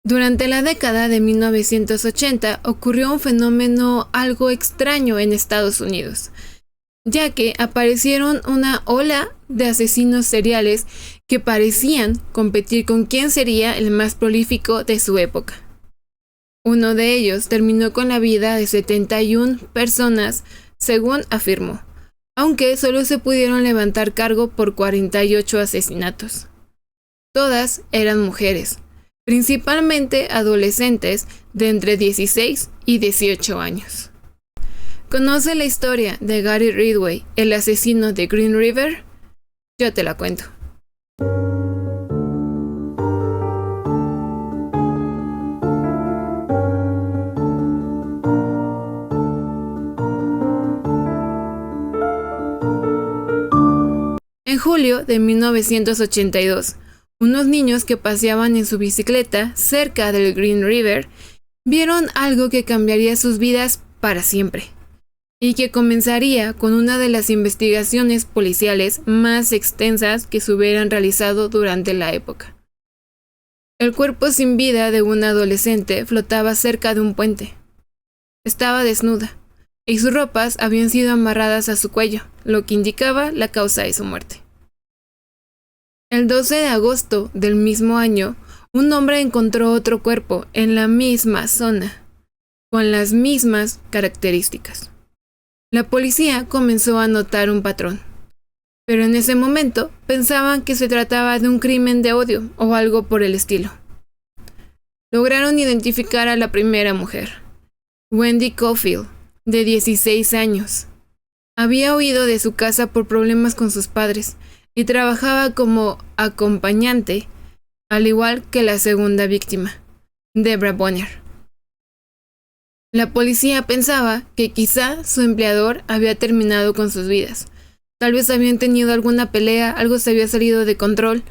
Durante la década de 1980 ocurrió un fenómeno algo extraño en Estados Unidos, ya que aparecieron una ola de asesinos seriales que parecían competir con quién sería el más prolífico de su época. Uno de ellos terminó con la vida de 71 personas, según afirmó, aunque solo se pudieron levantar cargo por 48 asesinatos. Todas eran mujeres, principalmente adolescentes de entre 16 y 18 años. ¿Conoce la historia de Gary Ridgway, el asesino de Green River? Yo te la cuento. En julio de 1982, unos niños que paseaban en su bicicleta cerca del Green River vieron algo que cambiaría sus vidas para siempre, y que comenzaría con una de las investigaciones policiales más extensas que se hubieran realizado durante la época. El cuerpo sin vida de una adolescente flotaba cerca de un puente. Estaba desnuda, y sus ropas habían sido amarradas a su cuello, lo que indicaba la causa de su muerte. El 12 de agosto del mismo año, un hombre encontró otro cuerpo en la misma zona, con las mismas características. La policía comenzó a notar un patrón, pero en ese momento pensaban que se trataba de un crimen de odio o algo por el estilo. Lograron identificar a la primera mujer, Wendy Caulfield, de 16 años. Había huido de su casa por problemas con sus padres y trabajaba como acompañante, al igual que la segunda víctima, Debra Bonner. La policía pensaba que quizá su empleador había terminado con sus vidas. Tal vez habían tenido alguna pelea, algo se había salido de control,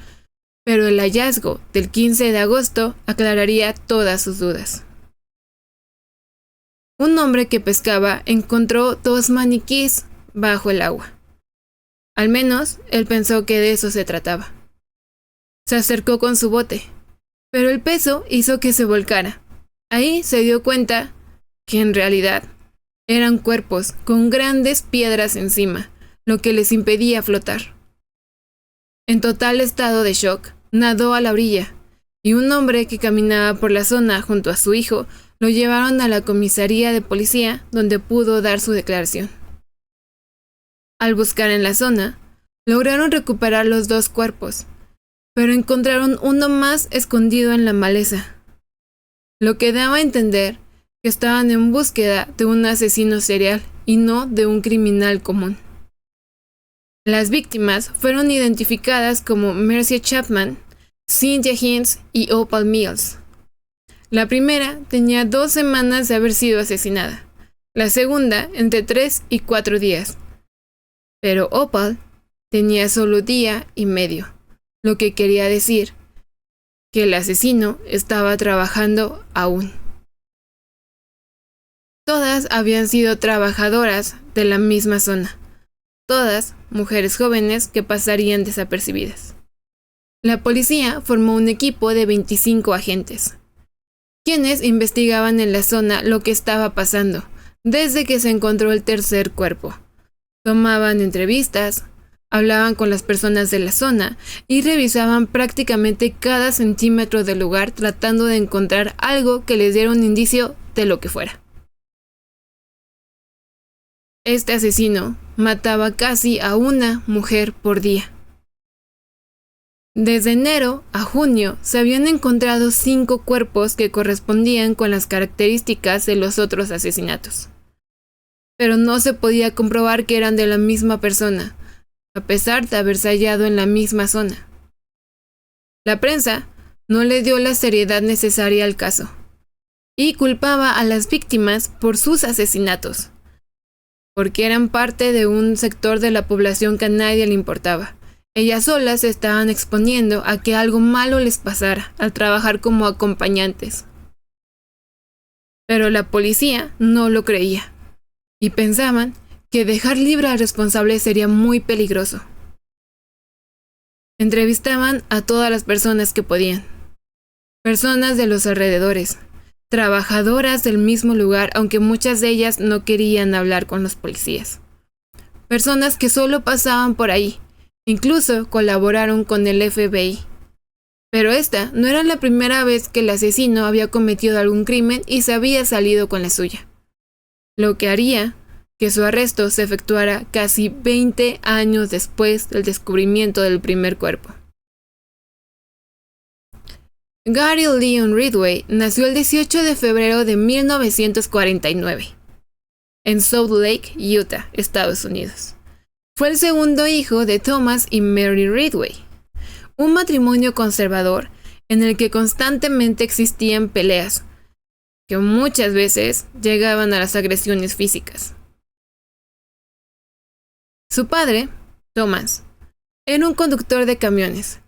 pero el hallazgo del 15 de agosto aclararía todas sus dudas. Un hombre que pescaba encontró 2 maniquís bajo el agua. Al menos, él pensó que de eso se trataba. Se acercó con su bote, pero el peso hizo que se volcara. Ahí se dio cuenta que en realidad eran cuerpos con grandes piedras encima, lo que les impedía flotar. En total estado de shock, nadó a la orilla, y un hombre que caminaba por la zona junto a su hijo lo llevaron a la comisaría de policía, donde pudo dar su declaración. Al buscar en la zona, lograron recuperar los 2 cuerpos, pero encontraron uno más escondido en la maleza, lo que daba a entender que estaban en búsqueda de un asesino serial y no de un criminal común. Las víctimas fueron identificadas como Mercy Chapman, Cynthia Hinds y Opal Mills. La primera tenía 2 semanas de haber sido asesinada, la segunda entre 3 y 4 días. Pero Opal tenía solo día y medio, lo que quería decir que el asesino estaba trabajando aún. Todas habían sido trabajadoras de la misma zona, todas mujeres jóvenes que pasarían desapercibidas. La policía formó un equipo de 25 agentes, quienes investigaban en la zona lo que estaba pasando desde que se encontró el tercer cuerpo. Tomaban entrevistas, hablaban con las personas de la zona y revisaban prácticamente cada centímetro del lugar tratando de encontrar algo que les diera un indicio de lo que fuera. Este asesino mataba casi a una mujer por día. Desde enero a junio se habían encontrado 5 cuerpos que correspondían con las características de los otros asesinatos. Pero no se podía comprobar que eran de la misma persona, a pesar de haberse hallado en la misma zona. La prensa no le dio la seriedad necesaria al caso, y culpaba a las víctimas por sus asesinatos, porque eran parte de un sector de la población que a nadie le importaba. Ellas solas se estaban exponiendo a que algo malo les pasara al trabajar como acompañantes. Pero la policía no lo creía, y pensaban que dejar libre al responsable sería muy peligroso. Entrevistaban a todas las personas que podían, personas de los alrededores, trabajadoras del mismo lugar, aunque muchas de ellas no querían hablar con los policías. Personas que solo pasaban por ahí, incluso colaboraron con el FBI. Pero esta no era la primera vez que el asesino había cometido algún crimen y se había salido con la suya, lo que haría que su arresto se efectuara casi 20 años después del descubrimiento del primer cuerpo. Gary Leon Ridgway nació el 18 de febrero de 1949 en Salt Lake, Utah, Estados Unidos. Fue el segundo hijo de Thomas y Mary Ridgway, un matrimonio conservador en el que constantemente existían peleas, que muchas veces llegaban a las agresiones físicas. Su padre, Thomas, era un conductor de camiones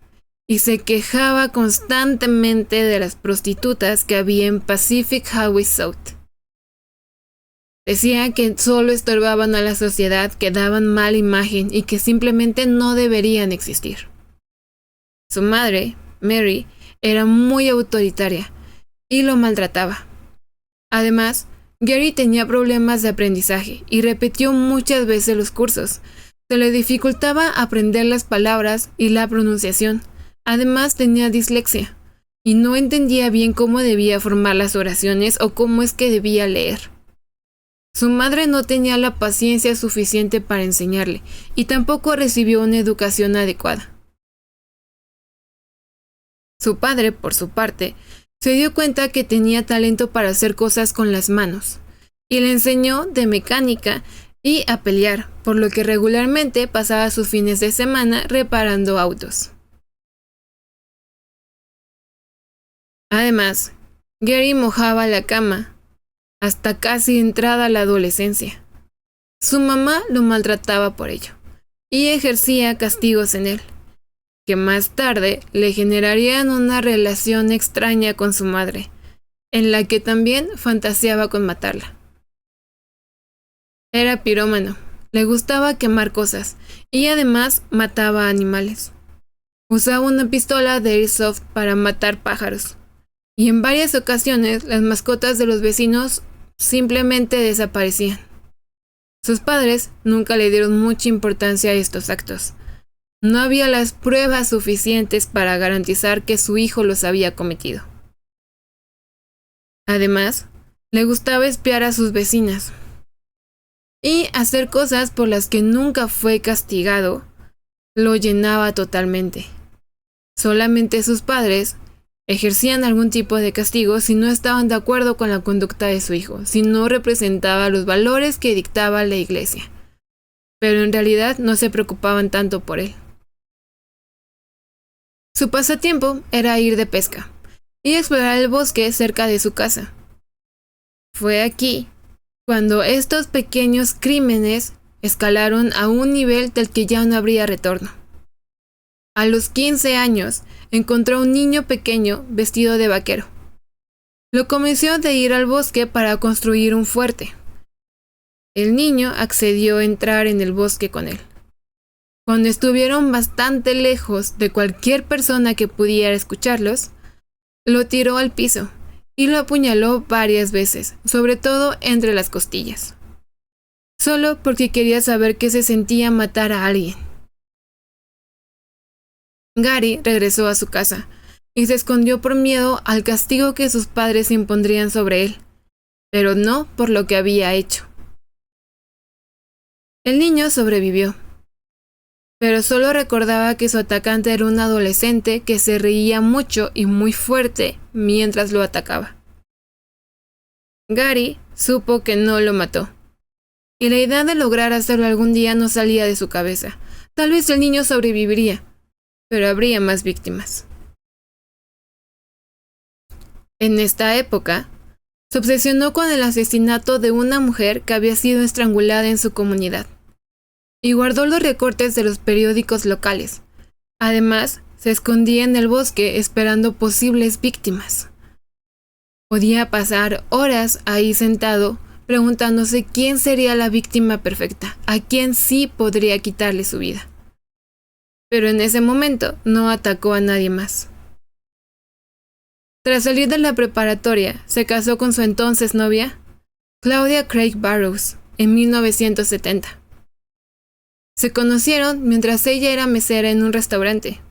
y se quejaba constantemente de las prostitutas que había en Pacific Highway South. Decía que solo estorbaban a la sociedad, que daban mala imagen y que simplemente no deberían existir. Su madre, Mary, era muy autoritaria y lo maltrataba. Además, Gary tenía problemas de aprendizaje y repitió muchas veces los cursos. Se le dificultaba aprender las palabras y la pronunciación. Además, tenía dislexia y no entendía bien cómo debía formar las oraciones o cómo es que debía leer. Su madre no tenía la paciencia suficiente para enseñarle y tampoco recibió una educación adecuada. Su padre, por su parte, se dio cuenta que tenía talento para hacer cosas con las manos y le enseñó de mecánica y a pelear, por lo que regularmente pasaba sus fines de semana reparando autos. Además, Gary mojaba la cama hasta casi entrada la adolescencia. Su mamá lo maltrataba por ello y ejercía castigos en él, que más tarde le generarían una relación extraña con su madre, en la que también fantaseaba con matarla. Era pirómano, le gustaba quemar cosas y además mataba animales. Usaba una pistola de airsoft para matar pájaros y en varias ocasiones las mascotas de los vecinos simplemente desaparecían. Sus padres nunca le dieron mucha importancia a estos actos. No había las pruebas suficientes para garantizar que su hijo los había cometido. Además, le gustaba espiar a sus vecinas y hacer cosas por las que nunca fue castigado. Lo llenaba totalmente. Solamente sus padres ejercían algún tipo de castigo si no estaban de acuerdo con la conducta de su hijo, si no representaba los valores que dictaba la iglesia. Pero en realidad no se preocupaban tanto por él. Su pasatiempo era ir de pesca y explorar el bosque cerca de su casa. Fue aquí cuando estos pequeños crímenes escalaron a un nivel del que ya no habría retorno. A los 15 años, encontró a un niño pequeño vestido de vaquero. Lo convenció de ir al bosque para construir un fuerte. El niño accedió a entrar en el bosque con él. Cuando estuvieron bastante lejos de cualquier persona que pudiera escucharlos, lo tiró al piso y lo apuñaló varias veces, sobre todo entre las costillas, solo porque quería saber qué se sentía matar a alguien. Gary regresó a su casa y se escondió por miedo al castigo que sus padres impondrían sobre él, pero no por lo que había hecho. El niño sobrevivió, pero solo recordaba que su atacante era un adolescente que se reía mucho y muy fuerte mientras lo atacaba. Gary supo que no lo mató, y la idea de lograr hacerlo algún día no salía de su cabeza. Tal vez el niño sobreviviría, pero habría más víctimas. En esta época, se obsesionó con el asesinato de una mujer que había sido estrangulada en su comunidad, y guardó los recortes de los periódicos locales. Además, se escondía en el bosque esperando posibles víctimas. Podía pasar horas ahí sentado, preguntándose quién sería la víctima perfecta, a quién sí podría quitarle su vida. Pero en ese momento no atacó a nadie más. Tras salir de la preparatoria, se casó con su entonces novia, Claudia Craig Barrows, en 1970. Se conocieron mientras ella era mesera en un restaurante,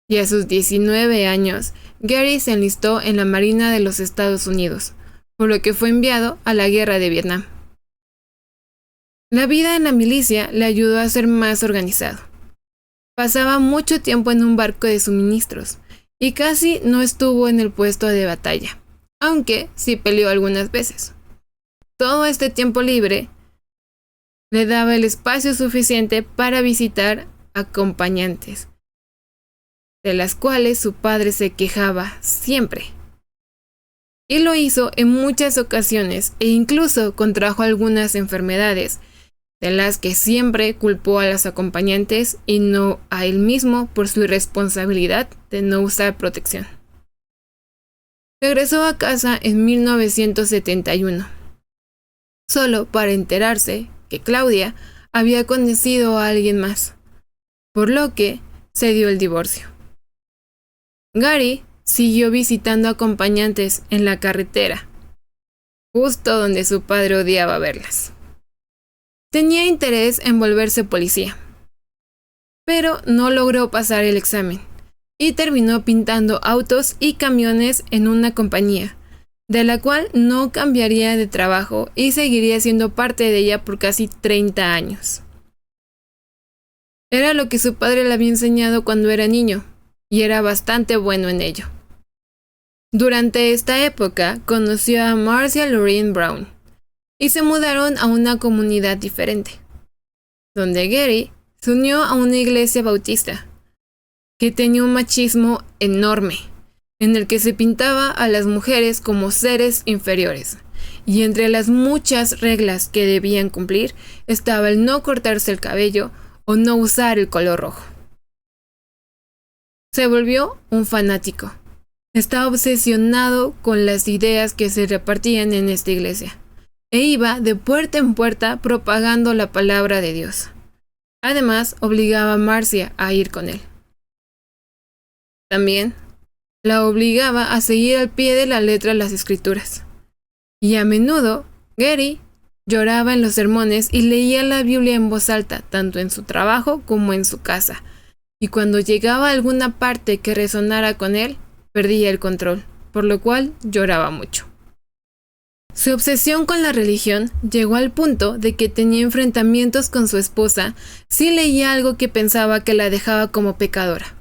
y a sus 19 años, Gary se enlistó en la Marina de los Estados Unidos, por lo que fue enviado a la Guerra de Vietnam. La vida en la milicia le ayudó a ser más organizado. Pasaba mucho tiempo en un barco de suministros y casi no estuvo en el puesto de batalla, aunque sí peleó algunas veces. Todo este tiempo libre le daba el espacio suficiente para visitar acompañantes, de las cuales su padre se quejaba siempre. Y lo hizo en muchas ocasiones e incluso contrajo algunas enfermedades, de las que siempre culpó a las acompañantes y no a él mismo por su irresponsabilidad de no usar protección. Regresó a casa en 1971, solo para enterarse que Claudia había conocido a alguien más, por lo que se dio el divorcio. Gary siguió visitando acompañantes en la carretera, justo donde su padre odiaba verlas. Tenía interés en volverse policía, pero no logró pasar el examen y terminó pintando autos y camiones en una compañía, de la cual no cambiaría de trabajo y seguiría siendo parte de ella por casi 30 años. Era lo que su padre le había enseñado cuando era niño, y era bastante bueno en ello. Durante esta época conoció a Marcia Lorraine Brown y se mudaron a una comunidad diferente, donde Gary se unió a una iglesia bautista que tenía un machismo enorme, en el que se pintaba a las mujeres como seres inferiores, y entre las muchas reglas que debían cumplir estaba el no cortarse el cabello o no usar el color rojo. Se volvió un fanático. Estaba obsesionado con las ideas que se repartían en esta iglesia, e iba de puerta en puerta propagando la palabra de Dios. Además, obligaba a Marcia a ir con él. También la obligaba a seguir al pie de la letra las escrituras. Y a menudo, Gary lloraba en los sermones y leía la Biblia en voz alta, tanto en su trabajo como en su casa. Y cuando llegaba a alguna parte que resonara con él, perdía el control, por lo cual lloraba mucho. Su obsesión con la religión llegó al punto de que tenía enfrentamientos con su esposa si leía algo que pensaba que la dejaba como pecadora.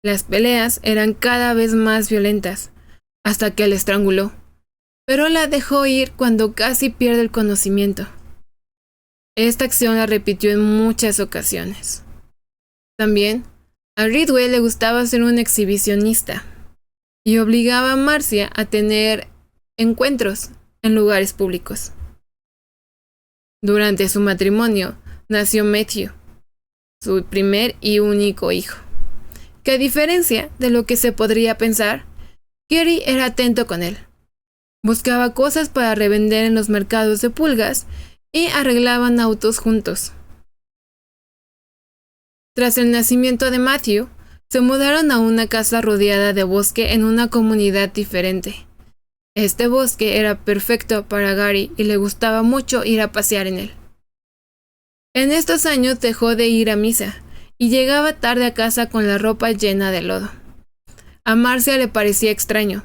Las peleas eran cada vez más violentas, hasta que la estranguló, pero la dejó ir cuando casi pierde el conocimiento. Esta acción la repitió en muchas ocasiones. También, a Ridgway le gustaba ser un exhibicionista y obligaba a Marcia a tener encuentros en lugares públicos. Durante su matrimonio nació Matthew, su primer y único hijo, que a diferencia de lo que se podría pensar, Gary era atento con él. Buscaba cosas para revender en los mercados de pulgas y arreglaban autos juntos. Tras el nacimiento de Matthew, se mudaron a una casa rodeada de bosque en una comunidad diferente. Este bosque era perfecto para Gary y le gustaba mucho ir a pasear en él. En estos años dejó de ir a misa y llegaba tarde a casa con la ropa llena de lodo. A Marcia le parecía extraño,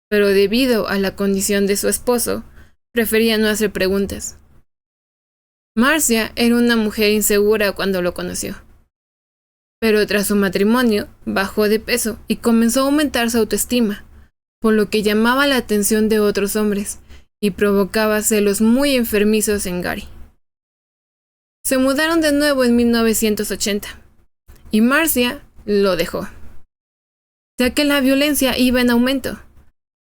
pero debido a la condición de su esposo, prefería no hacer preguntas. Marcia era una mujer insegura cuando lo conoció, pero tras su matrimonio bajó de peso y comenzó a aumentar su autoestima, por lo que llamaba la atención de otros hombres y provocaba celos muy enfermizos en Gary. Se mudaron de nuevo en 1980 y Marcia lo dejó, ya que la violencia iba en aumento.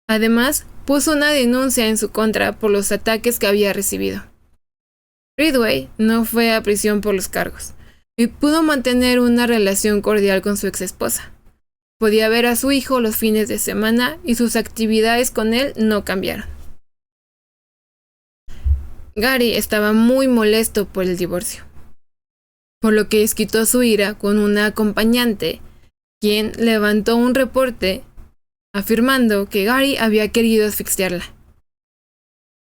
Además, puso una denuncia en su contra por los ataques que había recibido. Ridgway no fue a prisión por los cargos y pudo mantener una relación cordial con su exesposa. Podía ver a su hijo los fines de semana y sus actividades con él no cambiaron. Gary estaba muy molesto por el divorcio, por lo que desquitó su ira con una acompañante, quien levantó un reporte afirmando que Gary había querido asfixiarla.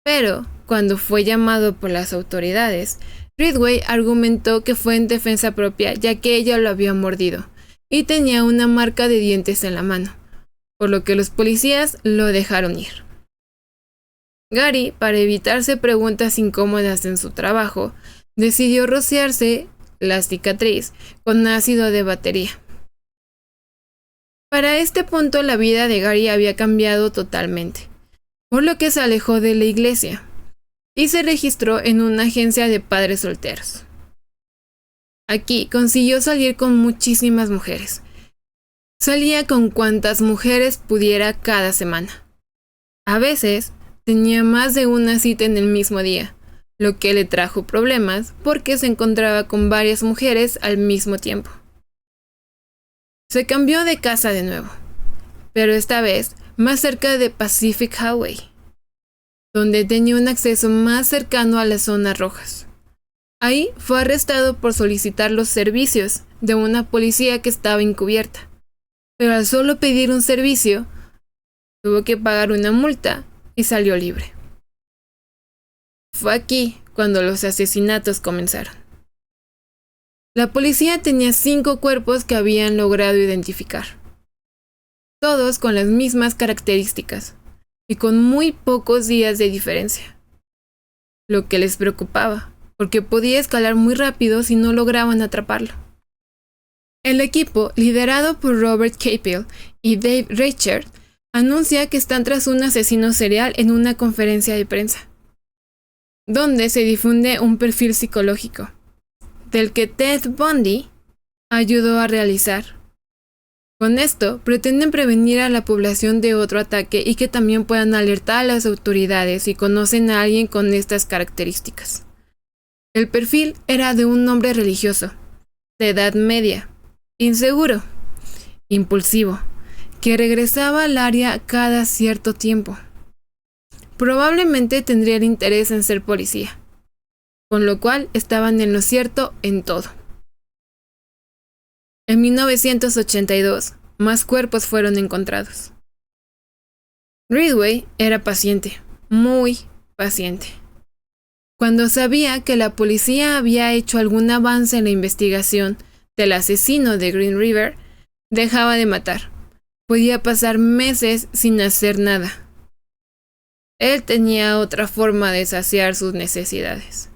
Pero, cuando fue llamado por las autoridades, Ridgway argumentó que fue en defensa propia ya que ella lo había mordido y tenía una marca de dientes en la mano, por lo que los policías lo dejaron ir. Gary, para evitarse preguntas incómodas en su trabajo, decidió rociarse la cicatriz con ácido de batería. Para este punto la vida de Gary había cambiado totalmente, por lo que se alejó de la iglesia y se registró en una agencia de padres solteros. Aquí consiguió salir con muchísimas mujeres. Salía con cuantas mujeres pudiera cada semana. A veces tenía más de una cita en el mismo día, lo que le trajo problemas porque se encontraba con varias mujeres al mismo tiempo. Se cambió de casa de nuevo, pero esta vez más cerca de Pacific Highway, donde tenía un acceso más cercano a las zonas rojas. Ahí fue arrestado por solicitar los servicios de una policía que estaba encubierta, pero al solo pedir un servicio, tuvo que pagar una multa y salió libre. Fue aquí cuando los asesinatos comenzaron. La policía tenía 5 cuerpos que habían logrado identificar, todos con las mismas características y con muy pocos días de diferencia, lo que les preocupaba, porque podía escalar muy rápido si no lograban atraparlo. El equipo, liderado por Robert Capel y Dave Reichert, anuncia que están tras un asesino serial en una conferencia de prensa, donde se difunde un perfil psicológico, del que Ted Bundy ayudó a realizar. Con esto, pretenden prevenir a la población de otro ataque y que también puedan alertar a las autoridades si conocen a alguien con estas características. El perfil era de un hombre religioso, de edad media, inseguro, impulsivo, que regresaba al área cada cierto tiempo. Probablemente tendría el interés en ser policía, con lo cual estaban en lo cierto en todo. En 1982, más cuerpos fueron encontrados. Ridgway era paciente, muy paciente. Cuando sabía que la policía había hecho algún avance en la investigación del asesino de Green River, dejaba de matar. Podía pasar meses sin hacer nada. Él tenía otra forma de saciar sus necesidades,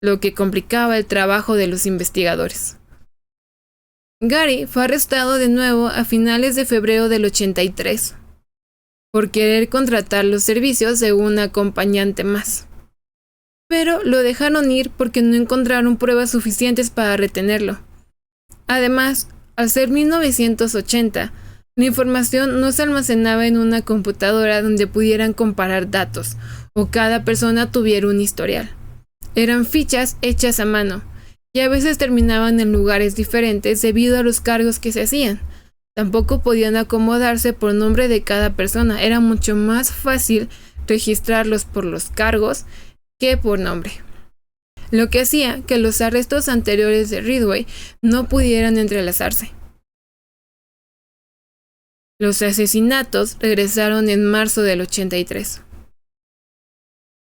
lo que complicaba el trabajo de los investigadores. Gary fue arrestado de nuevo a finales de febrero del 83 por querer contratar los servicios de un acompañante más, pero lo dejaron ir porque no encontraron pruebas suficientes para retenerlo. Además, al ser 1980, la información no se almacenaba en una computadora donde pudieran comparar datos o cada persona tuviera un historial. Eran fichas hechas a mano y a veces terminaban en lugares diferentes debido a los cargos que se hacían. Tampoco podían acomodarse por nombre de cada persona. Era mucho más fácil registrarlos por los cargos que por nombre, lo que hacía que los arrestos anteriores de Ridgway no pudieran entrelazarse. Los asesinatos regresaron en marzo del 83.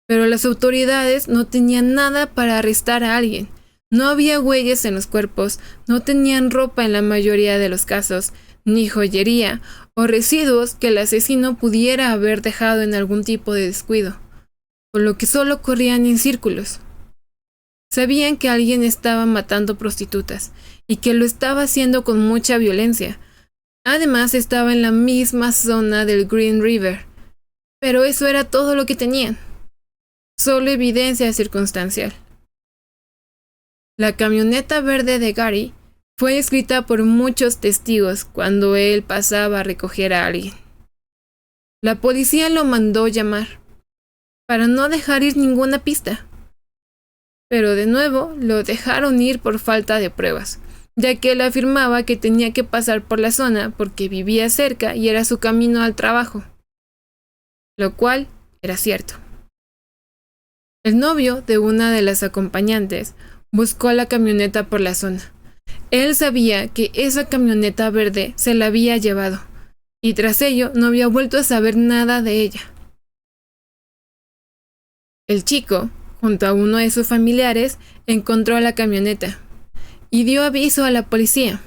Pero las autoridades no tenían nada para arrestar a alguien. No había huellas en los cuerpos, no tenían ropa en la mayoría de los casos, ni joyería o residuos que el asesino pudiera haber dejado en algún tipo de descuido, por lo que solo corrían en círculos. Sabían que alguien estaba matando prostitutas y que lo estaba haciendo con mucha violencia. Además, estaba en la misma zona del Green River, pero eso era todo lo que tenían. Solo evidencia circunstancial. La camioneta verde de Gary fue descrita por muchos testigos cuando él pasaba a recoger a alguien. La policía lo mandó llamar para no dejar ir ninguna pista, pero de nuevo lo dejaron ir por falta de pruebas, ya que él afirmaba que tenía que pasar por la zona porque vivía cerca y era su camino al trabajo, lo cual era cierto. El novio de una de las acompañantes buscó la camioneta por la zona. Él sabía que esa camioneta verde se la había llevado, y tras ello no había vuelto a saber nada de ella. El chico, junto a uno de sus familiares, encontró la camioneta y dio aviso a la policía,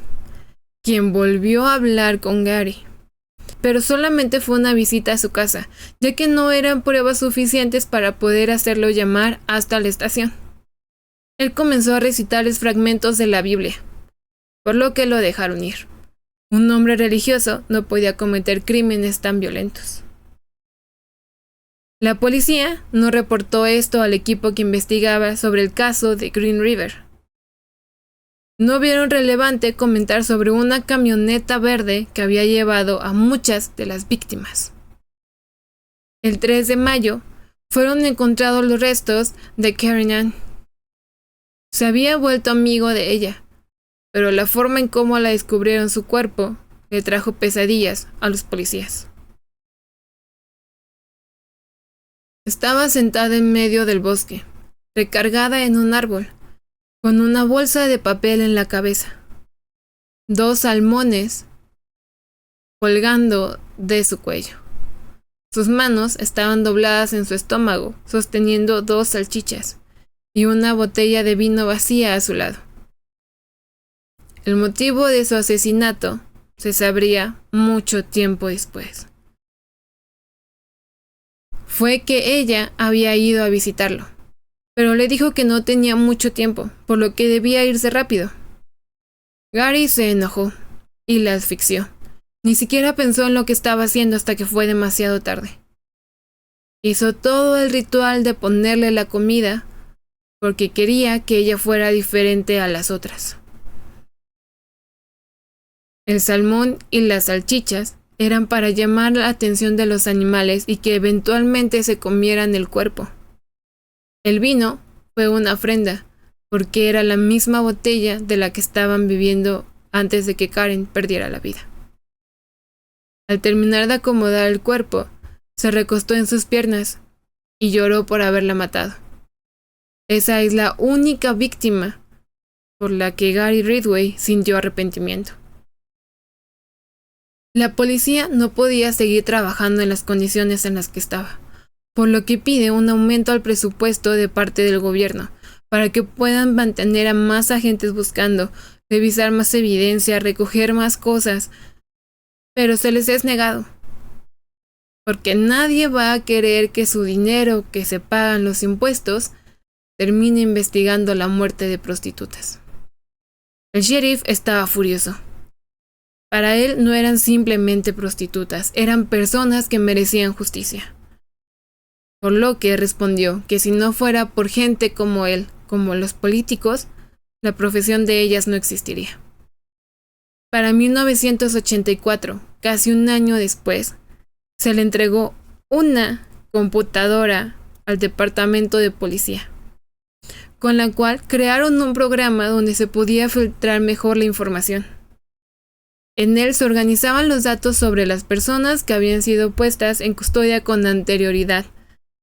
quien volvió a hablar con Gary. Pero solamente fue una visita a su casa, ya que no eran pruebas suficientes para poder hacerlo llamar hasta la estación. Él comenzó a recitarles fragmentos de la Biblia, por lo que lo dejaron ir. Un hombre religioso no podía cometer crímenes tan violentos. La policía no reportó esto al equipo que investigaba sobre el caso de Green River. No vieron relevante comentar sobre una camioneta verde que había llevado a muchas de las víctimas. El 3 de mayo fueron encontrados los restos de Karen Ann. Se había vuelto amigo de ella, pero la forma en cómo la descubrieron su cuerpo le trajo pesadillas a los policías. Estaba sentada en medio del bosque, recargada en un árbol, con una bolsa de papel en la cabeza, 2 salmones colgando de su cuello. Sus manos estaban dobladas en su estómago, sosteniendo 2 salchichas y una botella de vino vacía a su lado. El motivo de su asesinato se sabría mucho tiempo después. Fue que ella había ido a visitarlo, pero le dijo que no tenía mucho tiempo, por lo que debía irse rápido. Gary se enojó y la asfixió. Ni siquiera pensó en lo que estaba haciendo hasta que fue demasiado tarde. Hizo todo el ritual de ponerle la comida porque quería que ella fuera diferente a las otras. El salmón y las salchichas eran para llamar la atención de los animales y que eventualmente se comieran el cuerpo. El vino fue una ofrenda, porque era la misma botella de la que estaban bebiendo antes de que Karen perdiera la vida. Al terminar de acomodar el cuerpo, se recostó en sus piernas y lloró por haberla matado. Esa es la única víctima por la que Gary Ridgway sintió arrepentimiento. La policía no podía seguir trabajando en las condiciones en las que estaba, por lo que pide un aumento al presupuesto de parte del gobierno, para que puedan mantener a más agentes buscando, revisar más evidencia, recoger más cosas, pero se les es negado. Porque nadie va a querer que su dinero que se pagan los impuestos termine investigando la muerte de prostitutas. El sheriff estaba furioso. Para él no eran simplemente prostitutas, eran personas que merecían justicia. Por lo que respondió que si no fuera por gente como él, como los políticos, la profesión de ellas no existiría. Para 1984, casi un año después, se le entregó una computadora al departamento de policía, con la cual crearon un programa donde se podía filtrar mejor la información. En él se organizaban los datos sobre las personas que habían sido puestas en custodia con anterioridad,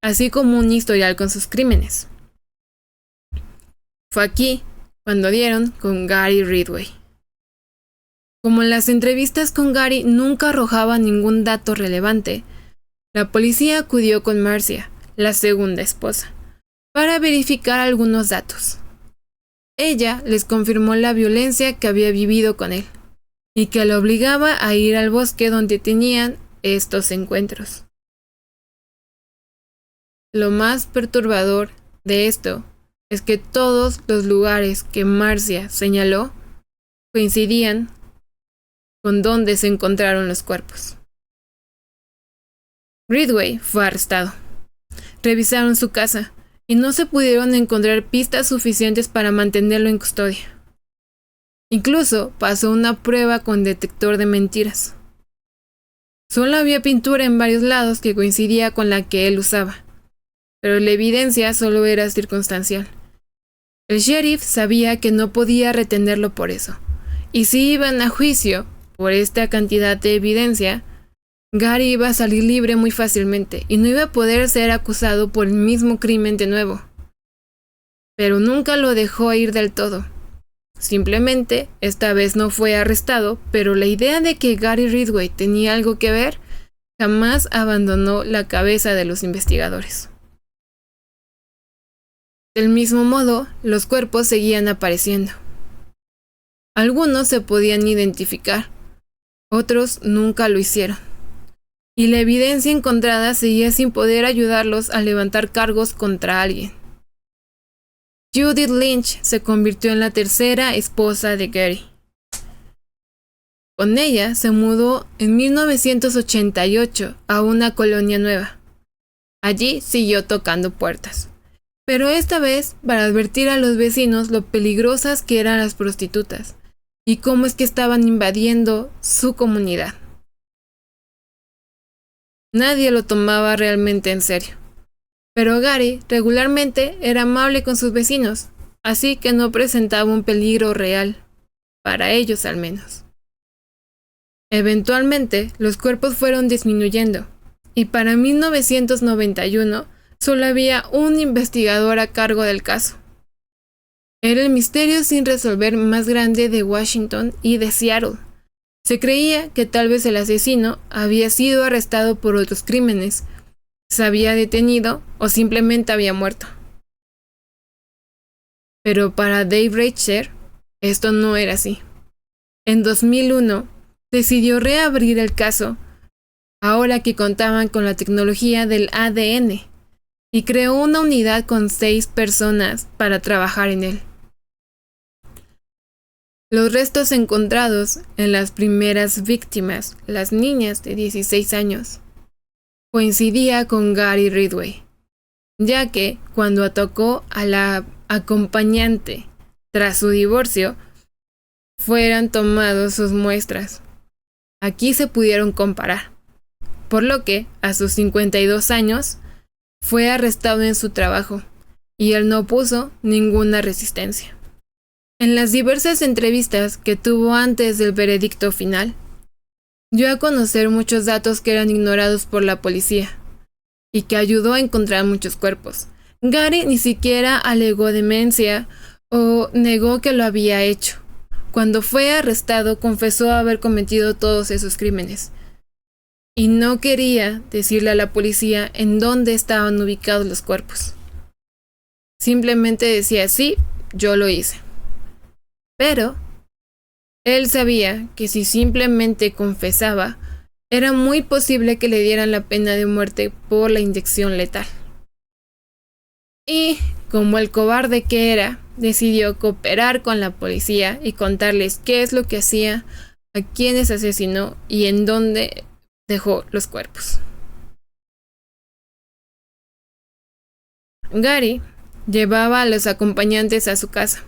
así como un historial con sus crímenes. Fue aquí cuando dieron con Gary Ridgway. Como en las entrevistas con Gary nunca arrojaba ningún dato relevante, la policía acudió con Marcia, la segunda esposa, para verificar algunos datos. Ella les confirmó la violencia que había vivido con él y que la obligaba a ir al bosque donde tenían estos encuentros. Lo más perturbador de esto es que todos los lugares que Marcia señaló coincidían con donde se encontraron los cuerpos. Ridgway fue arrestado. Revisaron su casa y no se pudieron encontrar pistas suficientes para mantenerlo en custodia. Incluso pasó una prueba con detector de mentiras. Solo había pintura en varios lados que coincidía con la que él usaba, pero la evidencia solo era circunstancial. El sheriff sabía que no podía retenerlo por eso, y si iban a juicio por esta cantidad de evidencia, Gary iba a salir libre muy fácilmente y no iba a poder ser acusado por el mismo crimen de nuevo. Pero nunca lo dejó ir del todo. simplemente esta vez no fue arrestado, pero la idea de que Gary Ridgway tenía algo que ver jamás abandonó la cabeza de los investigadores. Del mismo modo, los cuerpos seguían apareciendo. Algunos se podían identificar, otros nunca lo hicieron. Y la evidencia encontrada seguía sin poder ayudarlos a levantar cargos contra alguien. Judith Lynch se convirtió en la tercera esposa de Gary. Con ella se mudó en 1988 a una colonia nueva. Allí siguió tocando puertas, pero esta vez para advertir a los vecinos lo peligrosas que eran las prostitutas y cómo es que estaban invadiendo su comunidad. Nadie lo tomaba realmente en serio, pero Gary regularmente era amable con sus vecinos, así que no presentaba un peligro real, para ellos al menos. Eventualmente, los cuerpos fueron disminuyendo, y para 1991 solo había un investigador a cargo del caso. Era el misterio sin resolver más grande de Washington y de Seattle. Se creía que tal vez el asesino había sido arrestado por otros crímenes, se había detenido o simplemente había muerto. Pero para Dave Reicher, esto no era así. En 2001, decidió reabrir el caso, ahora que contaban con la tecnología del ADN, y creó una unidad con 6 personas para trabajar en él. Los restos encontrados en las primeras víctimas, las niñas de 16 años, coincidía con Gary Ridgway, ya que cuando atacó a la acompañante tras su divorcio, fueran tomados sus muestras. Aquí se pudieron comparar, por lo que, a sus 52 años, fue arrestado en su trabajo, y él no opuso ninguna resistencia. En las diversas entrevistas que tuvo antes del veredicto final, dio a conocer muchos datos que eran ignorados por la policía, y que ayudó a encontrar muchos cuerpos. Gary ni siquiera alegó demencia o negó que lo había hecho. Cuando fue arrestado, confesó haber cometido todos esos crímenes, y no quería decirle a la policía en dónde estaban ubicados los cuerpos. Simplemente decía, sí, yo lo hice. Pero él sabía que si simplemente confesaba, era muy posible que le dieran la pena de muerte por la inyección letal. Y, como el cobarde que era, decidió cooperar con la policía y contarles qué es lo que hacía, a quiénes asesinó y en dónde dejó los cuerpos. Gary llevaba a los acompañantes a su casa.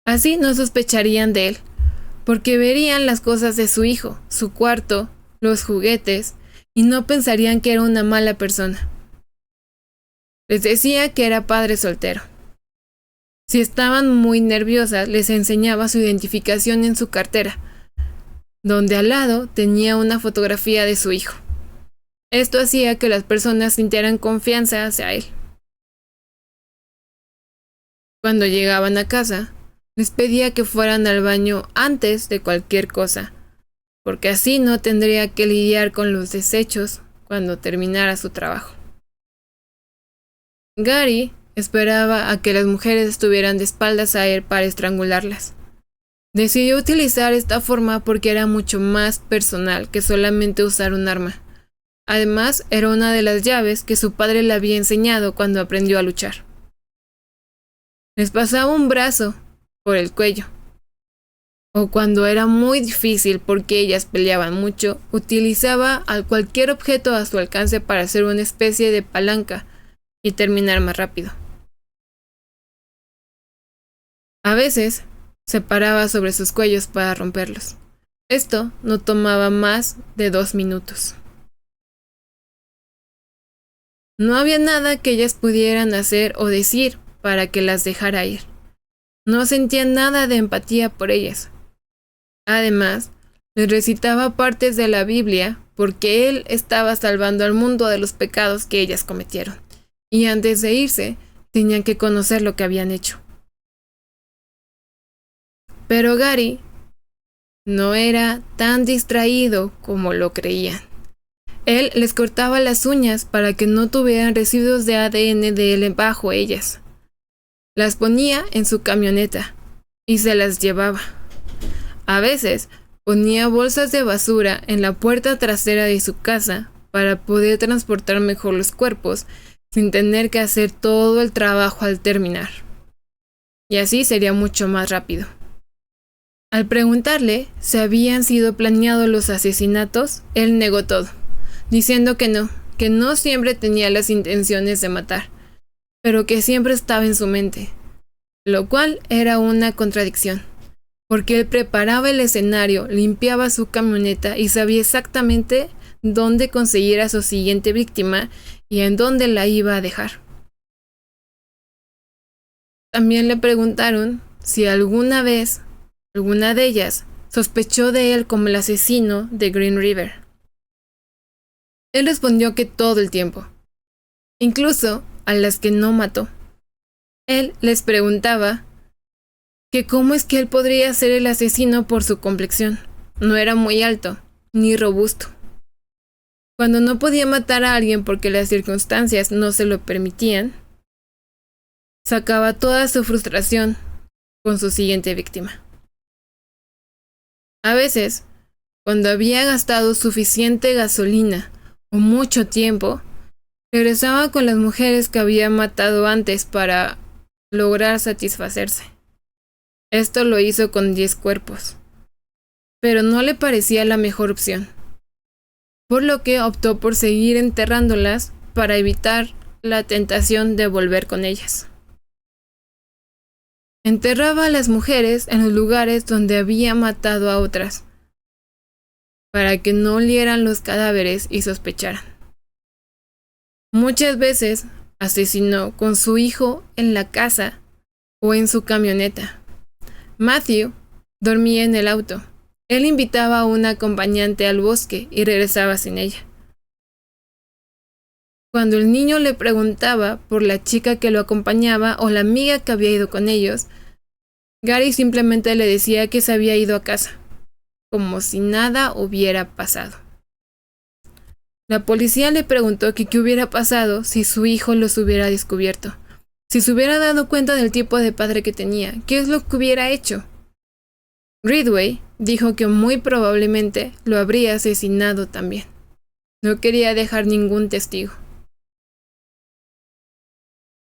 Así no sospecharían de él, porque verían las cosas de su hijo, su cuarto, los juguetes, y no pensarían que era una mala persona. Les decía que era padre soltero. Si estaban muy nerviosas, les enseñaba su identificación en su cartera, donde al lado tenía una fotografía de su hijo. Esto hacía que las personas sintieran confianza hacia él. Cuando llegaban a casa, les pedía que fueran al baño antes de cualquier cosa, porque así no tendría que lidiar con los desechos cuando terminara su trabajo. Gary esperaba a que las mujeres estuvieran de espaldas a él para estrangularlas. Decidió utilizar esta forma porque era mucho más personal que solamente usar un arma. Además, era una de las llaves que su padre le había enseñado cuando aprendió a luchar. Les pasaba un brazo por el cuello. O cuando era muy difícil porque ellas peleaban mucho, utilizaba cualquier objeto a su alcance para hacer una especie de palanca y terminar más rápido. A veces se paraba sobre sus cuellos para romperlos. Esto no tomaba más de 2 minutos. No había nada que ellas pudieran hacer o decir para que las dejara ir. No sentían nada de empatía por ellas. Además, les recitaba partes de la Biblia porque él estaba salvando al mundo de los pecados que ellas cometieron. Y antes de irse, tenían que conocer lo que habían hecho. Pero Gary no era tan distraído como lo creían. Él les cortaba las uñas para que no tuvieran residuos de ADN de él bajo ellas. Las ponía en su camioneta y se las llevaba. A veces ponía bolsas de basura en la puerta trasera de su casa para poder transportar mejor los cuerpos sin tener que hacer todo el trabajo al terminar. Y así sería mucho más rápido. Al preguntarle si habían sido planeados los asesinatos, él negó todo, diciendo que no siempre tenía las intenciones de matar, pero que siempre estaba en su mente, lo cual era una contradicción, porque él preparaba el escenario, limpiaba su camioneta y sabía exactamente dónde conseguir a su siguiente víctima y en dónde la iba a dejar. También le preguntaron si alguna vez alguna de ellas sospechó de él como el asesino de Green River. Él respondió que todo el tiempo, incluso a las que no mató. Él les preguntaba que cómo es que él podría ser el asesino por su complexión. No era muy alto, ni robusto. Cuando no podía matar a alguien porque las circunstancias no se lo permitían, sacaba toda su frustración con su siguiente víctima. A veces, cuando había gastado suficiente gasolina o mucho tiempo, regresaba con las mujeres que había matado antes para lograr satisfacerse. Esto lo hizo con 10 cuerpos, pero no le parecía la mejor opción, por lo que optó por seguir enterrándolas para evitar la tentación de volver con ellas. Enterraba a las mujeres en los lugares donde había matado a otras, para que no olieran los cadáveres y sospecharan. Muchas veces asesinó con su hijo en la casa o en su camioneta. Matthew dormía en el auto. Él invitaba a una acompañante al bosque y regresaba sin ella. Cuando el niño le preguntaba por la chica que lo acompañaba o la amiga que había ido con ellos, Gary simplemente le decía que se había ido a casa, como si nada hubiera pasado. La policía le preguntó que qué hubiera pasado si su hijo los hubiera descubierto, si se hubiera dado cuenta del tipo de padre que tenía, qué es lo que hubiera hecho. Ridgway dijo que muy probablemente lo habría asesinado también. No quería dejar ningún testigo.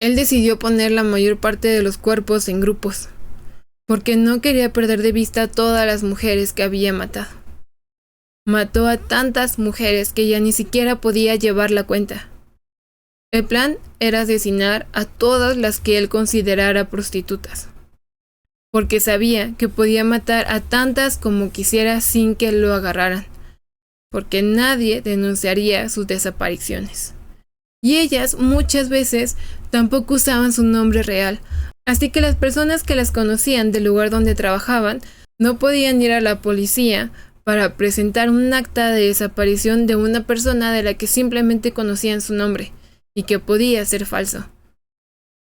Él decidió poner la mayor parte de los cuerpos en grupos, porque no quería perder de vista a todas las mujeres que había matado. Mató a tantas mujeres que ya ni siquiera podía llevar la cuenta. El plan era asesinar a todas las que él considerara prostitutas, porque sabía que podía matar a tantas como quisiera sin que lo agarraran, porque nadie denunciaría sus desapariciones. Y ellas muchas veces tampoco usaban su nombre real, así que las personas que las conocían del lugar donde trabajaban no podían ir a la policía para presentar un acta de desaparición de una persona de la que simplemente conocían su nombre y que podía ser falso.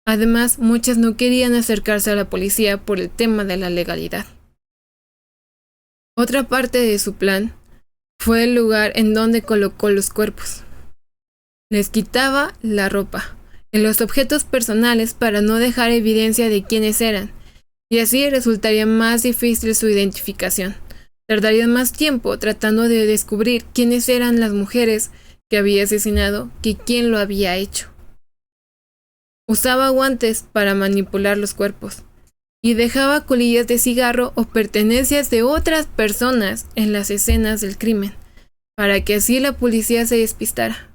Además, muchas no querían acercarse a la policía por el tema de la legalidad. Otra parte de su plan fue el lugar en donde colocó los cuerpos. Les quitaba la ropa y los objetos personales para no dejar evidencia de quiénes eran, y así resultaría más difícil su identificación. Tardarían más tiempo tratando de descubrir quiénes eran las mujeres que había asesinado que quién lo había hecho. Usaba guantes para manipular los cuerpos y dejaba colillas de cigarro o pertenencias de otras personas en las escenas del crimen, para que así la policía se despistara.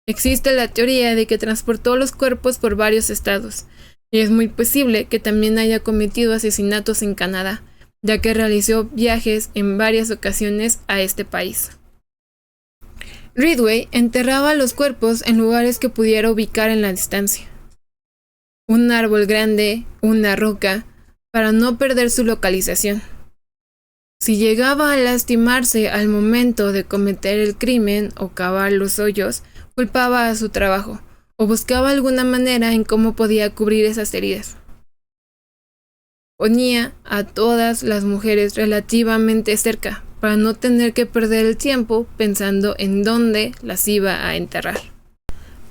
Existe la teoría de que transportó los cuerpos por varios estados, y es muy posible que también haya cometido asesinatos en Canadá, ya que realizó viajes en varias ocasiones a este país. Ridgway enterraba los cuerpos en lugares que pudiera ubicar en la distancia. Un árbol grande, una roca, para no perder su localización. Si llegaba a lastimarse al momento de cometer el crimen o cavar los hoyos, culpaba a su trabajo o buscaba alguna manera en cómo podía cubrir esas heridas. ponía a todas las mujeres relativamente cerca para no tener que perder el tiempo pensando en dónde las iba a enterrar.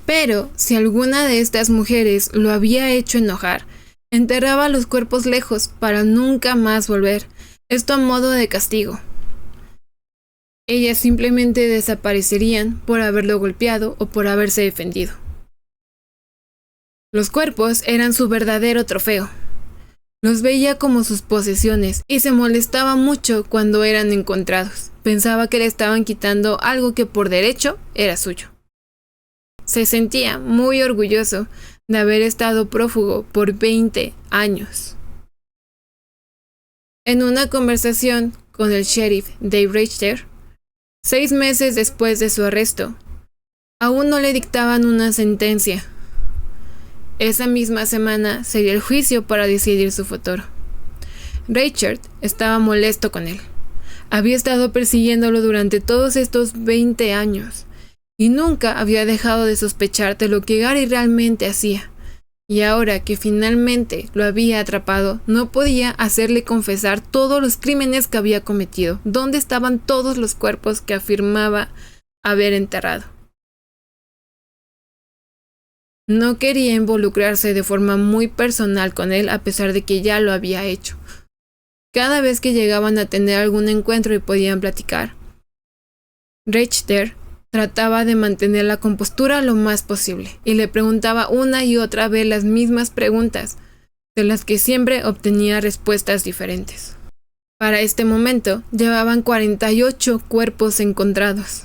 Pero si alguna de estas mujeres lo había hecho enojar, enterraba los cuerpos lejos para nunca más volver, esto a modo de castigo. Ellas simplemente desaparecerían por haberlo golpeado o por haberse defendido. Los cuerpos eran su verdadero trofeo. Los veía como sus posesiones y se molestaba mucho cuando eran encontrados. Pensaba que le estaban quitando algo que por derecho era suyo. Se sentía muy orgulloso de haber estado prófugo por 20 años. En una conversación con el sheriff Dave Richter, 6 meses después de su arresto, aún no le dictaban una sentencia. Esa misma semana sería el juicio para decidir su futuro. Richard estaba molesto con él. Había estado persiguiéndolo durante todos estos 20 años y nunca había dejado de sospechar de lo que Gary realmente hacía. Y ahora que finalmente lo había atrapado, no podía hacerle confesar todos los crímenes que había cometido. ¿Dónde estaban todos los cuerpos que afirmaba haber enterrado? No quería involucrarse de forma muy personal con él a pesar de que ya lo había hecho. Cada vez que llegaban a tener algún encuentro y podían platicar, Richter trataba de mantener la compostura lo más posible y le preguntaba una y otra vez las mismas preguntas, de las que siempre obtenía respuestas diferentes. Para este momento llevaban 48 cuerpos encontrados.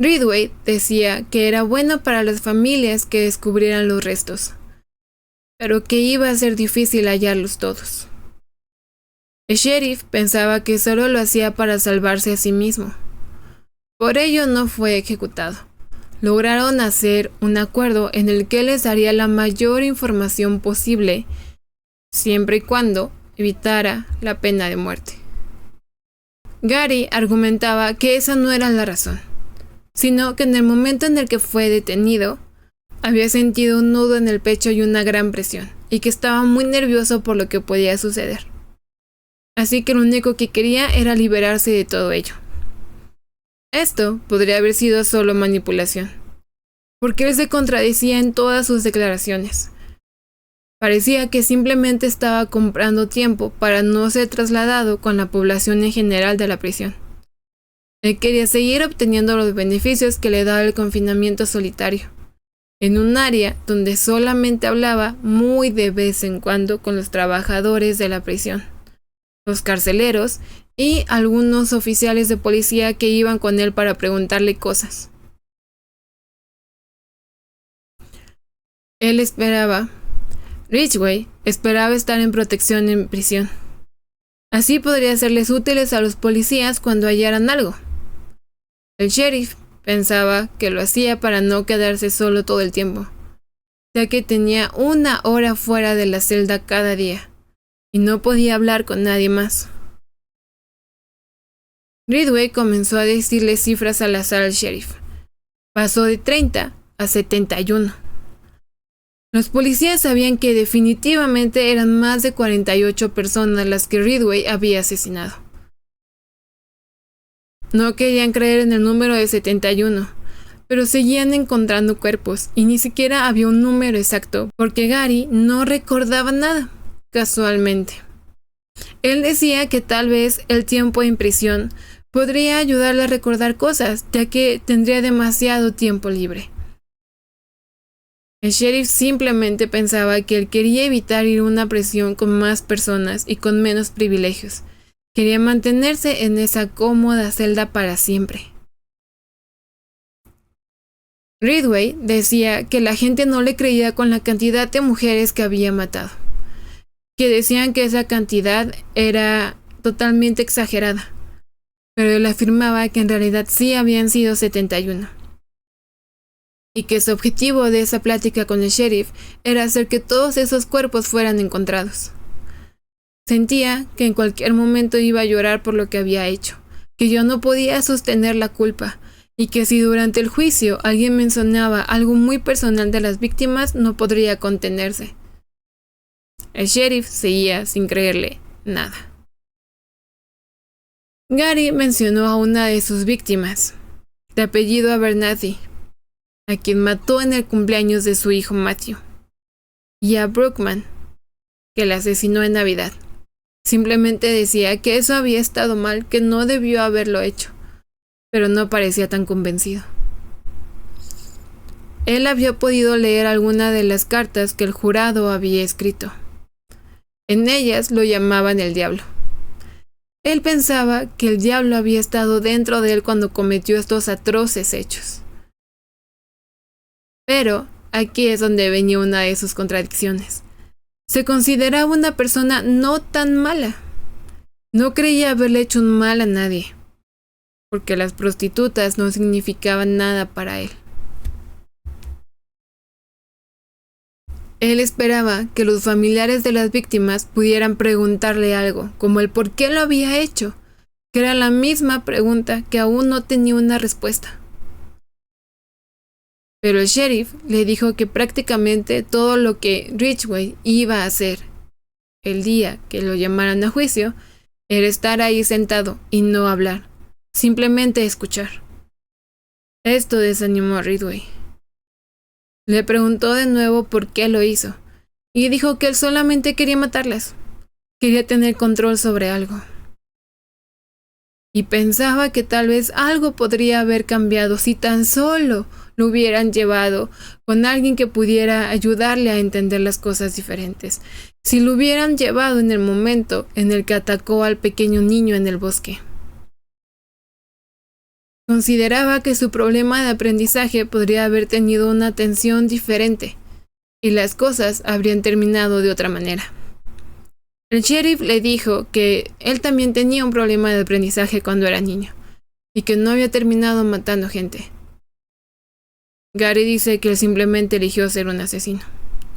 Ridgway decía que era bueno para las familias que descubrieran los restos, pero que iba a ser difícil hallarlos todos. El sheriff pensaba que solo lo hacía para salvarse a sí mismo. Por ello no fue ejecutado. Lograron hacer un acuerdo en el que les daría la mayor información posible, siempre y cuando evitara la pena de muerte. Gary argumentaba que esa no era la razón, sino que en el momento en el que fue detenido, había sentido un nudo en el pecho y una gran presión, y que estaba muy nervioso por lo que podía suceder. Así que lo único que quería era liberarse de todo ello. Esto podría haber sido solo manipulación, porque él se contradecía en todas sus declaraciones. Parecía que simplemente estaba comprando tiempo para no ser trasladado con la población en general de la prisión. Él quería seguir obteniendo los beneficios que le daba el confinamiento solitario, en un área donde solamente hablaba muy de vez en cuando con los trabajadores de la prisión, los carceleros y algunos oficiales de policía que iban con él para preguntarle cosas. Ridgway esperaba estar en protección en prisión. Así podría serles útiles a los policías cuando hallaran algo. El sheriff pensaba que lo hacía para no quedarse solo todo el tiempo, ya que tenía 1 hora fuera de la celda cada día, y no podía hablar con nadie más. Ridgway comenzó a decirle cifras al azar al sheriff. Pasó de 30 a 71. Los policías sabían que definitivamente eran más de 48 personas las que Ridgway había asesinado. No querían creer en el número de 71, pero seguían encontrando cuerpos y ni siquiera había un número exacto porque Gary no recordaba nada, casualmente. Él decía que tal vez el tiempo en prisión podría ayudarle a recordar cosas, ya que tendría demasiado tiempo libre. El sheriff simplemente pensaba que él quería evitar ir a una prisión con más personas y con menos privilegios. Quería mantenerse en esa cómoda celda para siempre. Ridgway decía que la gente no le creía con la cantidad de mujeres que había matado, que decían que esa cantidad era totalmente exagerada, pero él afirmaba que en realidad sí habían sido 71. Y que su objetivo de esa plática con el sheriff era hacer que todos esos cuerpos fueran encontrados. Sentía que en cualquier momento iba a llorar por lo que había hecho, que yo no podía sostener la culpa, y que si durante el juicio alguien mencionaba algo muy personal de las víctimas, no podría contenerse. El sheriff seguía sin creerle nada. Gary mencionó a una de sus víctimas, de apellido Abernathy, a quien mató en el cumpleaños de su hijo Matthew, y a Brookman, que la asesinó en Navidad. Simplemente decía que eso había estado mal, que no debió haberlo hecho, pero no parecía tan convencido. Él había podido leer alguna de las cartas que el jurado había escrito. En ellas lo llamaban el diablo. Él pensaba que el diablo había estado dentro de él cuando cometió estos atroces hechos. Pero aquí es donde venía una de sus contradicciones. Se consideraba una persona no tan mala. No creía haberle hecho un mal a nadie, porque las prostitutas no significaban nada para él. Él esperaba que los familiares de las víctimas pudieran preguntarle algo, como el por qué lo había hecho, que era la misma pregunta que aún no tenía una respuesta. Pero el sheriff le dijo que prácticamente todo lo que Ridgway iba a hacer el día que lo llamaran a juicio era estar ahí sentado y no hablar, simplemente escuchar. Esto desanimó a Ridgway. Le preguntó de nuevo por qué lo hizo, y dijo que él solamente quería matarlas, quería tener control sobre algo. Y pensaba que tal vez algo podría haber cambiado si tan solo lo hubieran llevado con alguien que pudiera ayudarle a entender las cosas diferentes, si lo hubieran llevado en el momento en el que atacó al pequeño niño en el bosque. Consideraba que su problema de aprendizaje podría haber tenido una atención diferente, y las cosas habrían terminado de otra manera. El sheriff le dijo que él también tenía un problema de aprendizaje cuando era niño, y que no había terminado matando gente. Gary dice que él simplemente eligió ser un asesino,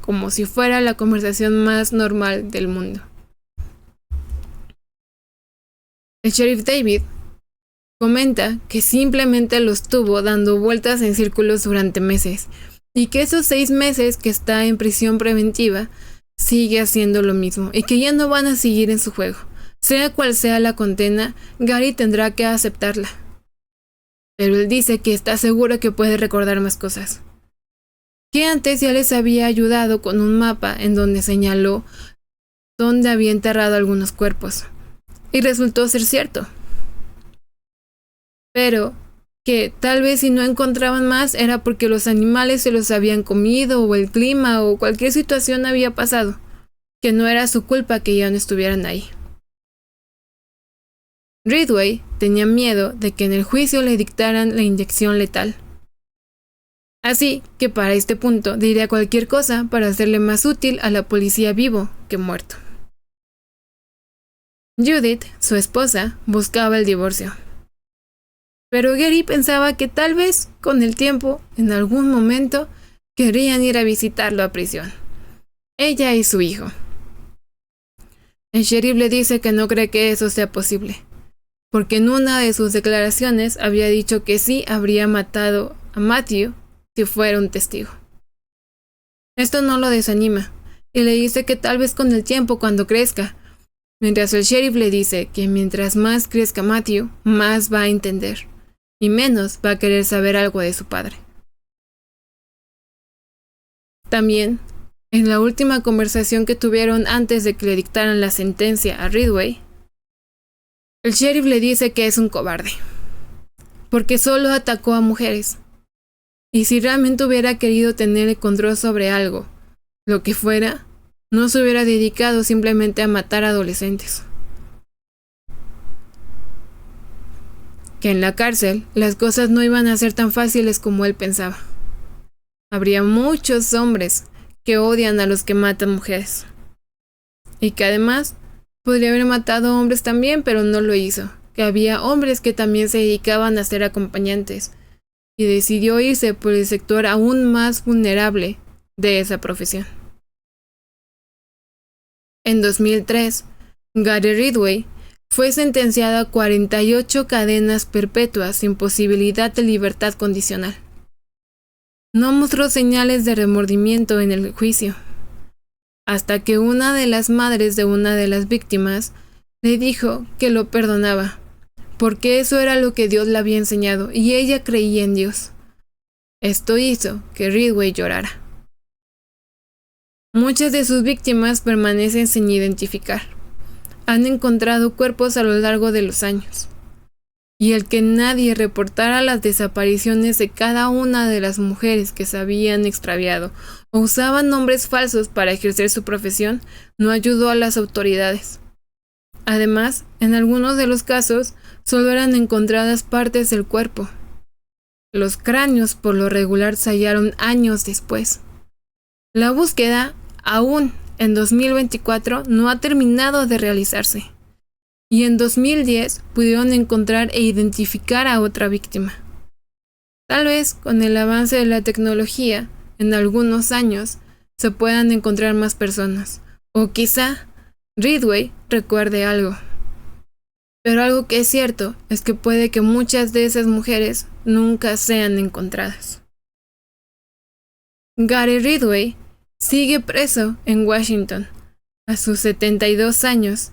como si fuera la conversación más normal del mundo. El sheriff David comenta que simplemente lo estuvo dando vueltas en círculos durante meses, y que esos 6 meses que está en prisión preventiva sigue haciendo lo mismo, y que ya no van a seguir en su juego. Sea cual sea la condena, Gary tendrá que aceptarla. Pero él dice que está seguro que puede recordar más cosas. Que antes ya les había ayudado con un mapa en donde señaló dónde había enterrado algunos cuerpos, y resultó ser cierto. Pero que tal vez si no encontraban más era porque los animales se los habían comido, o el clima, o cualquier situación había pasado, que no era su culpa que ya no estuvieran ahí. Ridgway tenía miedo de que en el juicio le dictaran la inyección letal. Así que para este punto diría cualquier cosa para hacerle más útil a la policía vivo que muerto. Judith, su esposa, buscaba el divorcio. Pero Gary pensaba que tal vez, con el tiempo, en algún momento, querían ir a visitarlo a prisión. Ella y su hijo. El sheriff le dice que no cree que eso sea posible, porque en una de sus declaraciones había dicho que sí habría matado a Matthew si fuera un testigo. Esto no lo desanima, y le dice que tal vez con el tiempo, cuando crezca, mientras el sheriff le dice que mientras más crezca Matthew, más va a entender, y menos va a querer saber algo de su padre. También, en la última conversación que tuvieron antes de que le dictaran la sentencia a Ridgway, el sheriff le dice que es un cobarde, porque solo atacó a mujeres, y si realmente hubiera querido tener el control sobre algo, lo que fuera, no se hubiera dedicado simplemente a matar adolescentes. Que en la cárcel las cosas no iban a ser tan fáciles como él pensaba. Habría muchos hombres que odian a los que matan mujeres, y que además podría haber matado hombres también, pero no lo hizo. Que había hombres que también se dedicaban a ser acompañantes, y decidió irse por el sector aún más vulnerable de esa profesión. En 2003, Gary Ridgway fue sentenciado a 48 cadenas perpetuas sin posibilidad de libertad condicional. No mostró señales de remordimiento en el juicio. hasta que una de las madres de una de las víctimas le dijo que lo perdonaba, porque eso era lo que Dios le había enseñado y ella creía en Dios. Esto hizo que Ridgway llorara. Muchas de sus víctimas permanecen sin identificar. Han encontrado cuerpos a lo largo de los años. Y el que nadie reportara las desapariciones de cada una de las mujeres que se habían extraviado o usaban nombres falsos para ejercer su profesión no ayudó a las autoridades. Además, en algunos de los casos solo eran encontradas partes del cuerpo. Los cráneos por lo regular se hallaron años después. La búsqueda, aún en 2024, no ha terminado de realizarse. Y en 2010 pudieron encontrar e identificar a otra víctima. Tal vez con el avance de la tecnología, en algunos años, se puedan encontrar más personas. O quizá Ridgway recuerde algo. Pero algo que es cierto es que puede que muchas de esas mujeres nunca sean encontradas. Gary Ridgway sigue preso en Washington, a sus 72 años,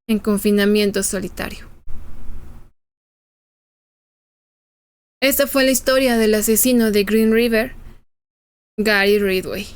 en confinamiento solitario. Esta fue la historia del asesino de Green River, Gary Ridgway.